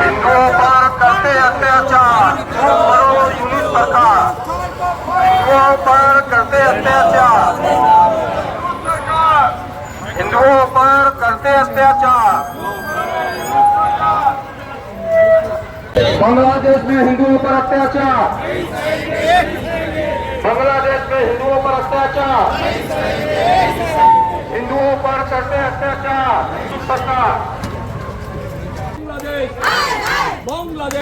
हिंदुओं पर करते अत्याचार, करो यूनिट सरकार, हिंदुओं पर करते अत्याचार, हिंदुओं पर करते अत्याचार। बांग्लादेश में हिंदुओं पर अत्याचार, बांग्लादेश में हिंदुओं पर अत्याचार, हिंदुओं पर करते अत्याचार सरकार। बांग्लादेश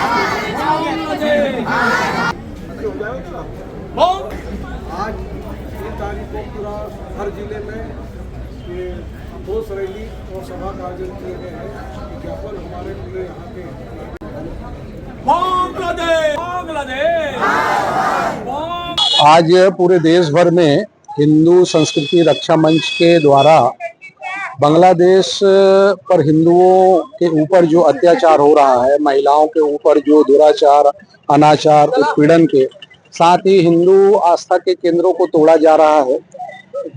आज 3 तारीख को पूरा हर जिले में ये रोष रैली और सभा का आयोजन किए गए हैं। विज्ञापन हमारे पूरे यहाँ के आज पूरे देश भर में हिंदू संस्कृति रक्षा मंच के द्वारा बांग्लादेश पर हिंदुओं के ऊपर जो अत्याचार हो रहा है, महिलाओं के ऊपर जो दुराचार, अनाचार, उत्पीड़न के साथ ही हिंदू आस्था के केंद्रों को तोड़ा जा रहा है।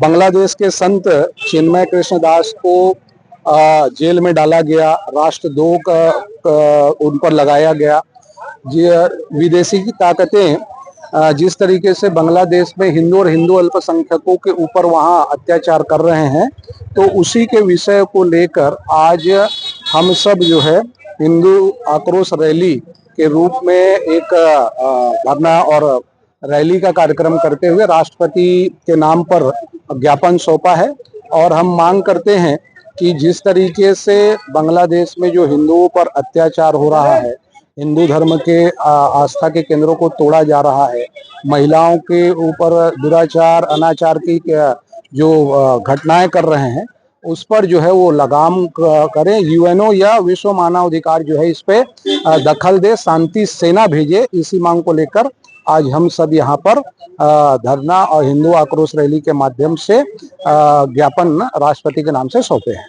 बांग्लादेश के संत चिन्मय कृष्ण दास को जेल में डाला गया, राष्ट्रद्रोह का उन पर लगाया गया। विदेशी की ताकतें जिस तरीके से बांग्लादेश में हिंदू और हिंदू अल्पसंख्यकों के ऊपर वहां अत्याचार कर रहे हैं, तो उसी के विषय को लेकर आज हम सब जो है हिंदू आक्रोश रैली के रूप में एक धरना और रैली का कार्यक्रम करते हुए राष्ट्रपति के नाम पर ज्ञापन सौंपा है। और हम मांग करते हैं कि जिस तरीके से बांग्लादेश में जो हिंदुओं पर अत्याचार हो रहा है, हिंदू धर्म के आस्था के केंद्रों को तोड़ा जा रहा है, महिलाओं के ऊपर दुराचार, अनाचार की जो घटनाएं कर रहे हैं, उस पर जो है वो लगाम करें। यूएनओ या विश्व मानवाधिकार जो है इस पे दखल दे, शांति सेना भेजे। इसी मांग को लेकर आज हम सब यहाँ पर धरना और हिंदू आक्रोश रैली के माध्यम से ज्ञापन राष्ट्रपति के नाम से सौंपे हैं।